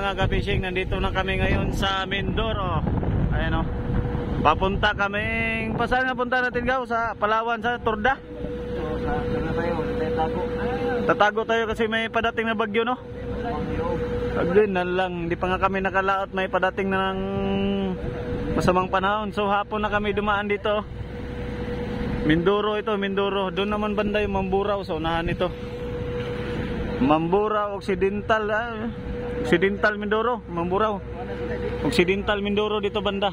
mga ka-fishing, nandito na kami ngayon sa Mindoro. Ayan o. Papunta kaming, saan nga punta natin gaw? Sa Palawan, sa Torda? Tatago tayo kasi may padating na bagyo, no? Agad na lang, hindi pa nga kami nakalaot, may padating na ng masamang panahon. So hapon na kami dumaan dito. Mindoro ito, Mindoro. Doon naman banda yung Mamburao, so unahan ito. Mamburao Occidental, Occidental Mindoro, Mamburao. Occidental Mindoro dito banda.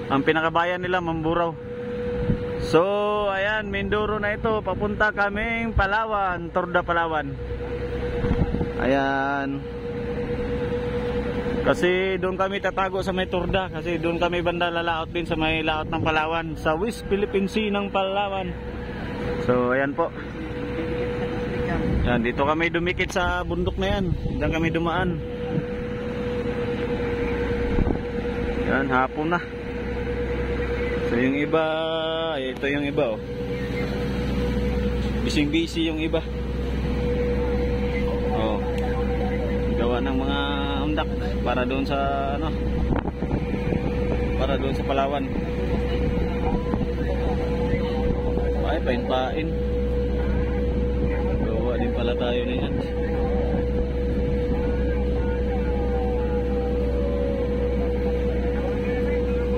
Ang pinakabayan nila Mamburao. So ayan, Mindoro na ito, papunta kaming Palawan, Torda, Palawan. Ayan. Kasi doon kami tatago sa may Torda, kasi doon kami banda lalaot din sa may laot ng Palawan, sa West Philippine Sea ng Palawan. So ayan po. Yan, dito kami dumikit sa bundok na yan. Diyan kami dumaan. Yan, hapon na. So yung iba, ito yung iba oh. Busy yung iba. Oh. Gawa ng mga undak para doon sa ano? Para doon sa Palawan. Ay, pain-pain. Din pala tayo na yan.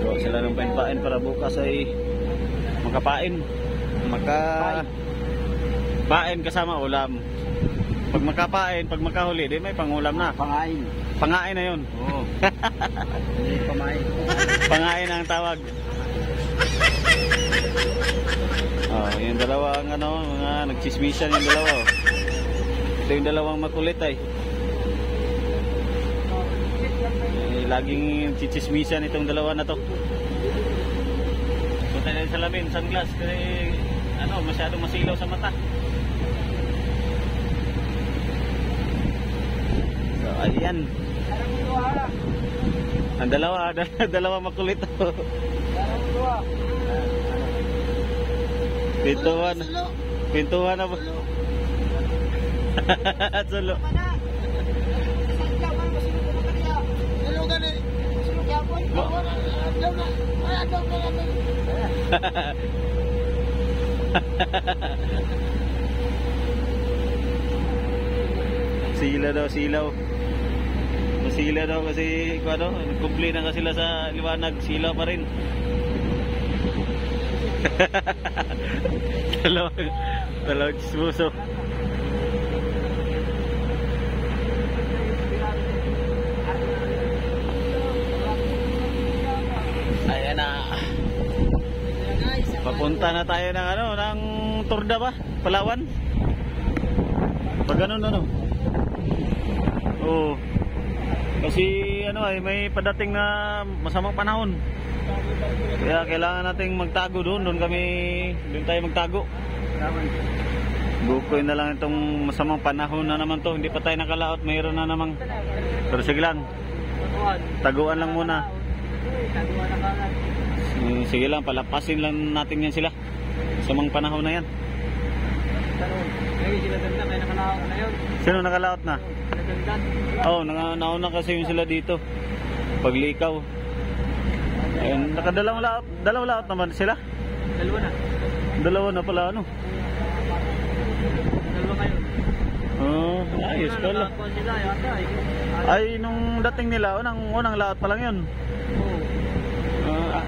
Gawa sila ng pain-pain para bukas ay makapain. Pain kasama ulam. Pag makapain, pag makahuli, di may pangulam na. Pangain. Pangain na yun. Oo. Pamain. Pangain ang tawag. Oh, yung dalawang ano, mga nagchismisan yung dalawa. Ito yung dalawang makulit ay. Laging chichismisan itong dalawa na to. Punta na sa salamin, sunglass kasi ano, masyadong masilaw sa mata. So, ayan. Ang dalawa makulit to. Pintuan na ba? Solo. Sila daw, silaw. Masila daw kasi ano, nag-complain na sila sa liwanag, silaw pa rin. Dalawang chismoso. Ayan na. Papunta na tayo ng ano, ng Torda ba? Palawan? Pag ganun ano? Oo. Kasi ano ay may padating na masamang panahon. Kaya kailangan nating magtago doon. Doon tayo magtago. Bukoy na lang itong masamang panahon na naman to. Hindi pa tayo nakalaot. Mayroon na namang. Pero sige lang. Taguan lang muna. Sige lang. Palapasin lang natin yan sila. Masamang panahon na yan. Sino nakalaot na? Oo, nauna kasi yung sila dito. Paglikaw. Ayun, nakadalawang laot naman sila. Dalawa na pala ano. Dalawa kayo. Oh, ayos pala. Ay, nung dating nila, unang laot pa lang yun.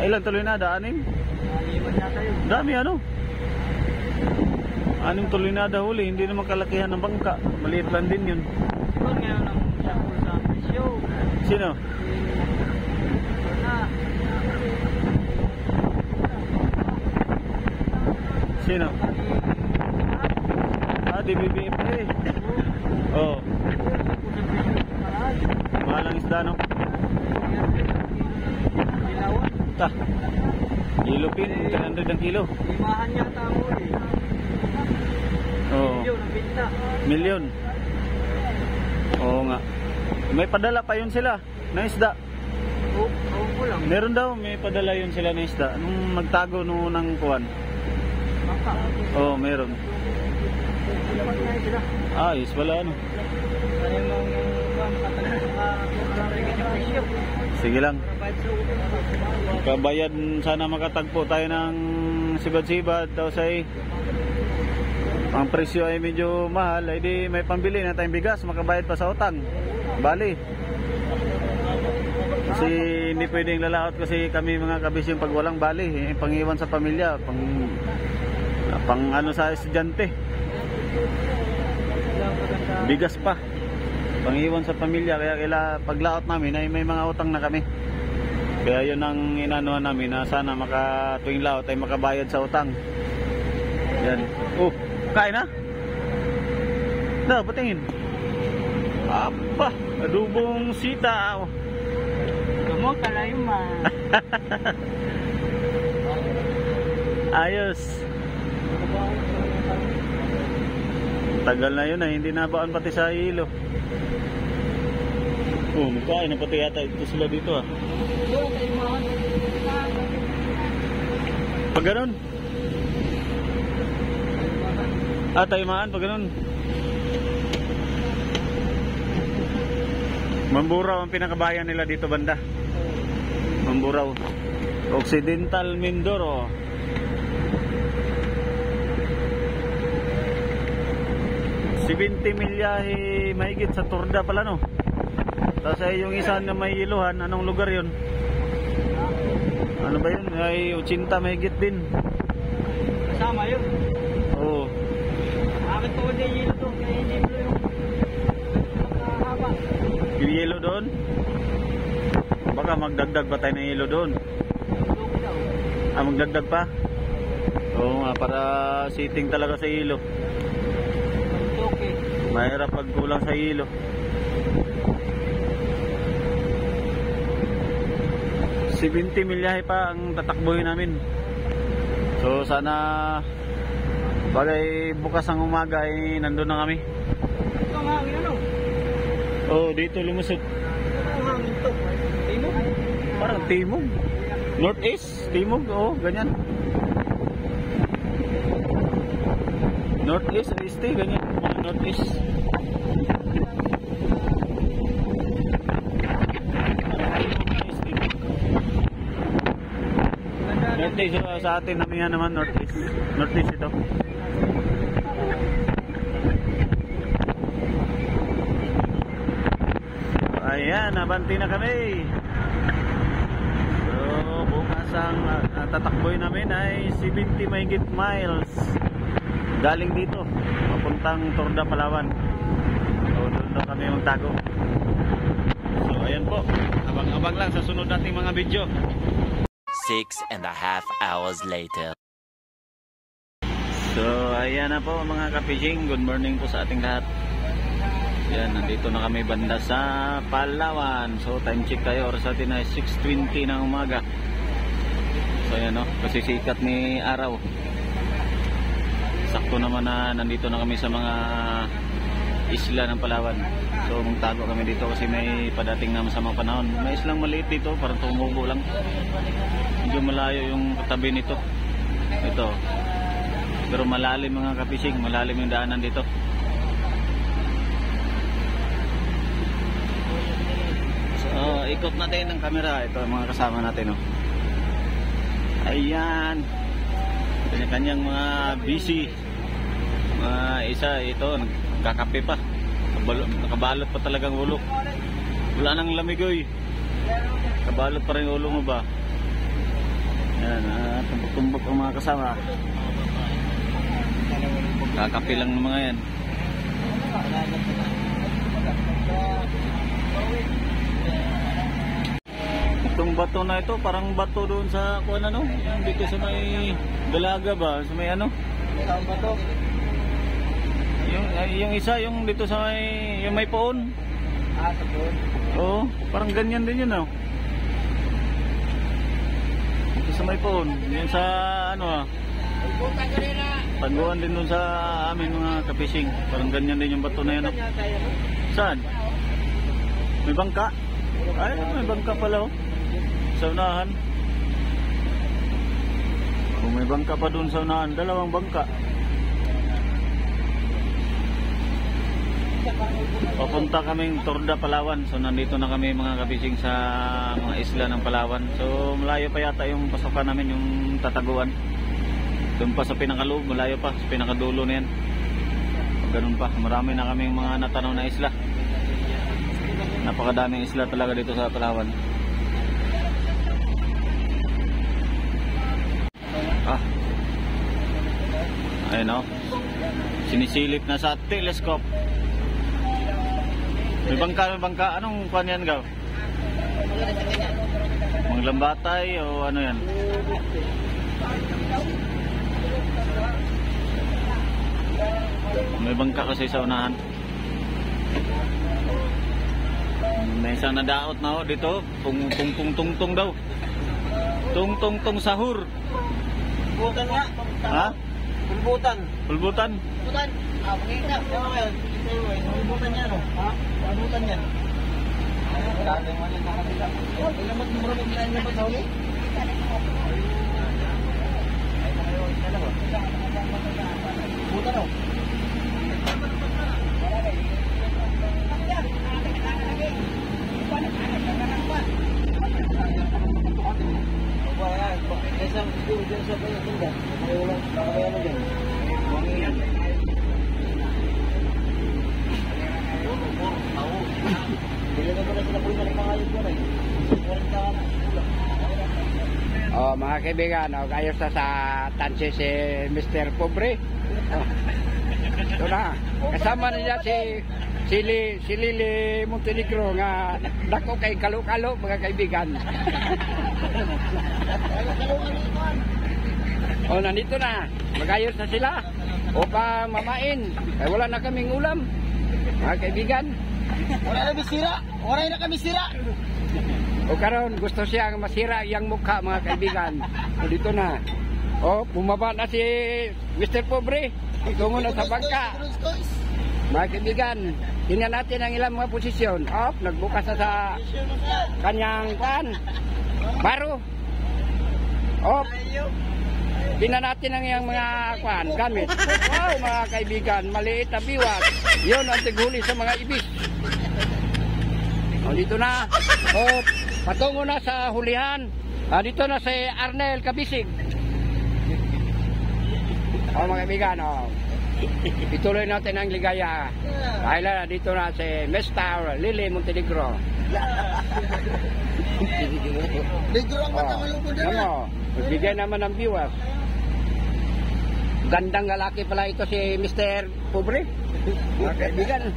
Ilan tuloy na? 6? Dami ano. 6 tuloy na huli. Hindi naman kalakihan ng bangka. Maliit lang din yun. Sino? Sino? Di BBF eh. Oh. Mahalang isda no? Ta. Ilupin, 300 ang kilo. Limahan niya tao eh. Oo. Milyon ang binta. Milyon. Oo nga. May padala pa yun sila na isda. Oo ko lang. Meron daw, may padala yun sila na isda. Nung nagtago nung ng kuwan. Oo, meron. Ayos wala ano. makarigit yung presyo. Sige lang. Bayad sa utang. Kabayad, sana makatagpo tayo ng sibad-sibad. Tapos ay ang presyo ay medyo mahal, ay di may pambili na tayong bigas, makabayad pa sa utang. Bali. Kasi hindi pwedeng lalaot kasi kami mga kabisyong pag walang bali, pangiwan sa pamilya, pang ano sa estudyante. Bigas pa. Pangiwan sa pamilya, kaya paglaot namin ay may mga utang na kami. Kaya yun ang inanuhan namin na sana tuwing laot ay makabayad sa utang. Yan. Oh, kain na? Na, patingin. Apa, adubong sitaw. Kamu kalayo man. Ayos. Tagal na yun hindi nabaan pati sa hilo. Oh, magkain na pati yata ito sila dito ah. Pag ganun. Taymaan pag ganun. Mamburao ang pinakabayan nila dito banda. Mamburao. Occidental Mindoro. Si 20 milyahe mahigit sa Turda pala no. Tapos ay yung isa na may iluhan, anong lugar yun? Ano ba yun? Ay 80 mahigit din. Kasama yun. Oo. Bakit po din yelo to? Kaya hindi mo yung haba. Yung yelo doon? Baka magdagdag pa tayo ng yelo doon. Magdagdag pa? Oo nga, para sitting talaga sa yelo. Okay. Mahirap pag kulang sa yelo. Si 20 milyahe pa ang tatakbuhin namin. So sana bagay bukas ang umaga ay nandun na kami. Ito ang hangin ano? Oh, dito lumusot. Ito ang hangin to. Timog? Parang timog. Northeast, timog, oh, ganyan. Northeast, east, ganyan. Northeast. Northeast sa atin namin yan naman, Northeast. Northeast ito. Ayan, nabanti na kami. So, bukas ang tatakboy namin ay 70 mahigit miles. Galing dito, papuntang Turda, Palawan. So, doon na kami magtago. So, ayan po. Abang-abang lang sa sunod nating mga video. 6.5 hours later. So, ayan na po mga kapishing. Good morning po sa ating lahat. Yan, nandito na kami banda sa Palawan. So, time check tayo. Oras natin ay 6:20 ng umaga. So, ayan o. Kasi sikat ni araw. Sakto naman na nandito na kami sa mga isla ng Palawan. So, magtago kami dito kasi may padating na masamang panahon. May islang maliit dito. Parang tumubo lang. Medyo malayo yung katabi nito. Ito. Pero malalim mga kapishing. Malalim yung daanan dito. So, ikot natin ng camera. Ito ang mga kasama natin. Oh. Ayan. Kanya-kanyang mga busy. Isa ito. Nagkakape pa. Nakabalot pa talagang ulo. Wala nang lamigoy. Kabalot pa rin ulo mo ba? Ayan. Tumbok-tumbok ang mga kasama. Kakape lang ng mga yan. Itong bato na ito, parang bato doon sa kuan ano, yung dito sa may Dalaga ba, sa may ano? Saan ba to? Yung isa, yung dito sa may poon. Sa poon? Oo, parang ganyan din yun oh. Dito sa may poon, yun sa ano ah. Taguan din doon sa amin mga kapishing. Parang ganyan din yung bato na yan oh. Saan? May bangka? Ay, may bangka pala oh. Sa unahan. Kung may bangka pa doon sa unahan, dalawang bangka. Papunta kaming Torda, Palawan. So nandito na kami mga kabising sa mga isla ng Palawan. So malayo pa yata yung pasokan namin, yung tataguan. Doon pa sa pinakaloob, malayo pa sa pinakadulo na yan. Ganun pa, marami na kaming mga natanaw na isla. Napakadaming isla talaga dito sa Palawan. Ayun o, sinisilip na sa telescope. May bangka, anong kuhan yan gaw? Manglambatay o ano yan? May bangka kasi sa unahan. May isang nadaot na o dito, tungtong daw. Tungtong sahur. Pulbutan nga. Ha? Pulbutan. Pulbutan? Pulbutan. Pakita. Pulbutan yan, oh. Ha? Pulbutan yan. Dating mo yan nakabila. Ilan mo mura mo bilang niya ba sa huli? Pulbutan, oh. Oh, mga kaibigan, ayos na sa tansi si Mr. Pobre. Oh. Ito na. Kasama niya si Lili Montenegro nga dako kay kalo-kalo, mga kaibigan. Oh, nandito na. Magayos na sila upang mamain. Ay, wala na kaming ulam, mga kaibigan. Wala na kami sira. O karon gusto siyang masira iyang mukha, mga kaibigan. O dito na. O, bumaba na si Mr. Pobre. Tungo na sa bangka. Mga kaibigan, tingnan natin ang ilang mga posisyon. O, nagbukas na sa kanyang baro. O, tingnan natin ang iyang mga gamit. Wow, mga kaibigan, maliit na biwak. Yun ang tighuli sa mga ibis. O, dito na. O, patungo na sa hulihan. Dito na si Arnel Kabisig. O, mga kaibigan, o. Ituloy natin ang ligaya. Dahil na dito na si Mr. Lili Montenegro. Negro ang mata mo yung kundi na. Magbigay naman ng viewers. Gandang lalaki pala ito si Mr. Pobre. Mga kaibigan,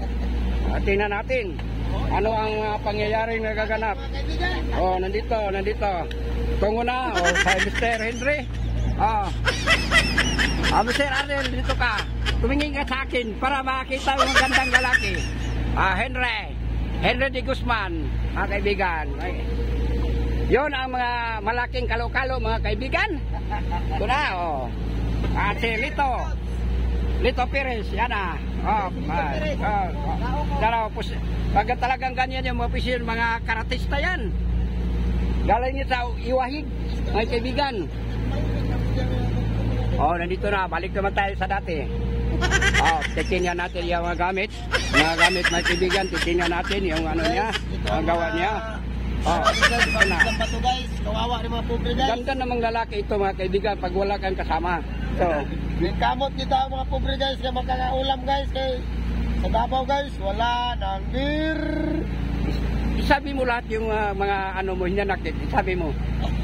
tingnan natin ano ang pangyayaring nagaganap. Oh, nandito. Tungo na, kay Mr. Henry. Mr. Arnel, dito ka. Tumingin ka sa akin para makita yung gandang lalaki. Henry de Guzman, mga kaibigan. Yun ang mga malaking kalo-kalo, mga kaibigan. Ito na, si Lito Perez, yan na. Pag talagang ganyan yung mga karatista yan. Galing niya sa Iwahig, mga kaibigan. Nandito na, balik naman tayo sa dati. Titingnan natin yung mga gamit. Mga kaibigan, titingnan natin yung ano niya, ang gawa niya. Guys, kawawa rin mga pobre guys. Ganda namang lalaki ito, mga kaibigan, pag wala kang kasama. Kamot kita mga pobre guys, kaya magkakaulam guys. Kay sa Davao guys, wala nang beer. Isabi mo lahat yung mga ano mo, hinanakit. Isabi mo.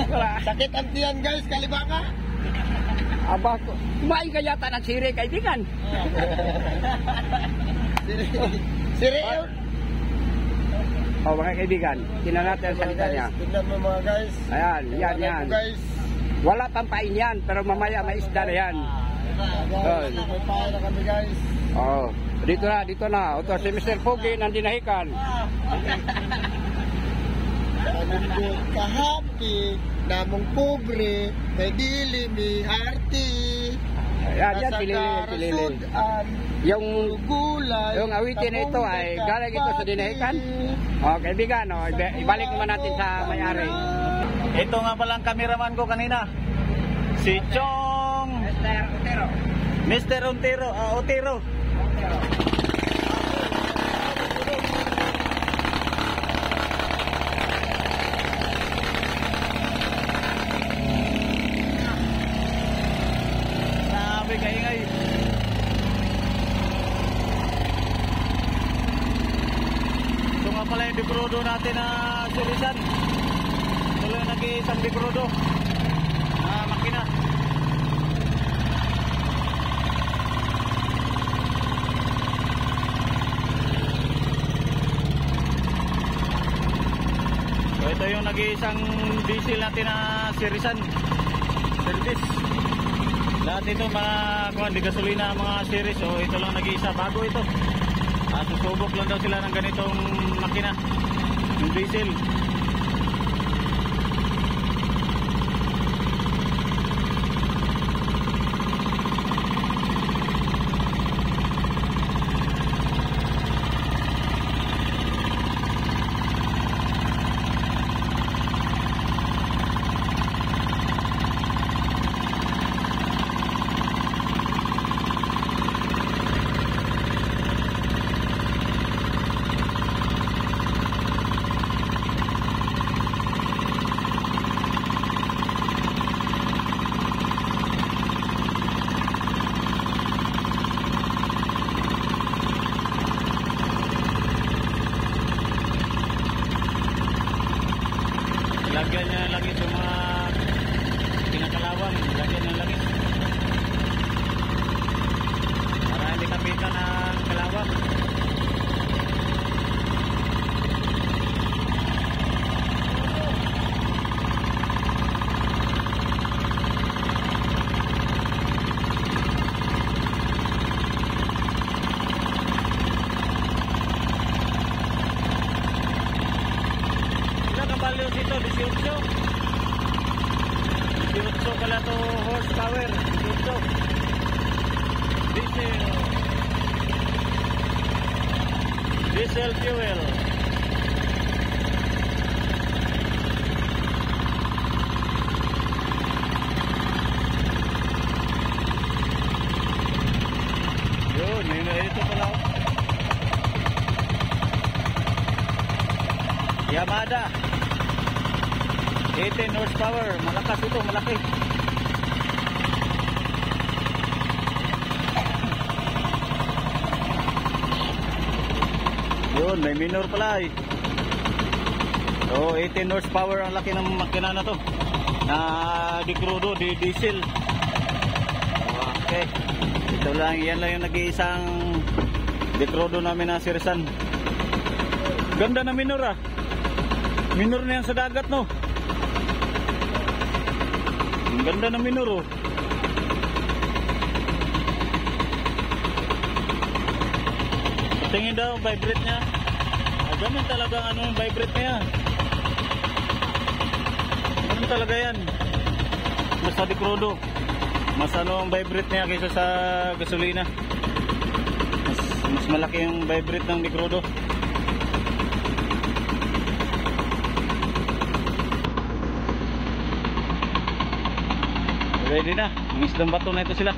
Wala. Sakit ang tiyan guys, kalibaka. Aba ko. Kumain ka yata ng siri, kaibigan. Siri. Mga kaibigan, tingnan natin ang salita niya. Tingnan mo mga guys. Ayan, yan. Guys. Wala pang pain yan, pero mamaya may isda na yan. Guys, may pain na kami guys. Dito na. Ito si Mr. Pogi nandinahikan. Anong kahapi, namong pobre, may dili, may arti. Yan, pilili. Yung awitin na ito ay galing ito sa dinahikan. Kaibigan, ibalik naman natin sa may-ari. Ito nga palang kameraman ko kanina. Si Chong Mr. Otero. natin na sirisan. Ito lang nag-iisang dekrudo na makina. So ito yung nag-iisang diesel natin na sirisan service. Lahat ito mga di gasolina mga series. So ito lang nag-iisa, bago ito. Susubok lang daw sila ng ganitong makina, yung diesel. Lagyan niya ng langis yung mga kinakalawang, lagyan ng langis para hindi kapitan ng kalawang. Values ito, 18 pala to horsepower, 18 diesel fuel. Yun, ito pala Yamada 18 horsepower, malakas ito, malaki. Yun, may minor pala eh. So 18 horsepower ang laki ng makina na to, na dekrudo, diesel. Okay, ito lang, yan lang yung nag-iisang dekrudo namin na sirisan. Ganda na minor ah. Minor na yan sa dagat no. Ang ganda ng minor oh. Tingin daw vibrate niya. Ganun talaga ano yung vibrate niya. Ganun talaga yan. Mas sa dekrudo, mas ano ang vibrate niya kaysa sa gasolina. Mas malaki yung vibrate ng dekrudo. Ready na, ang isdang bato na ito sila.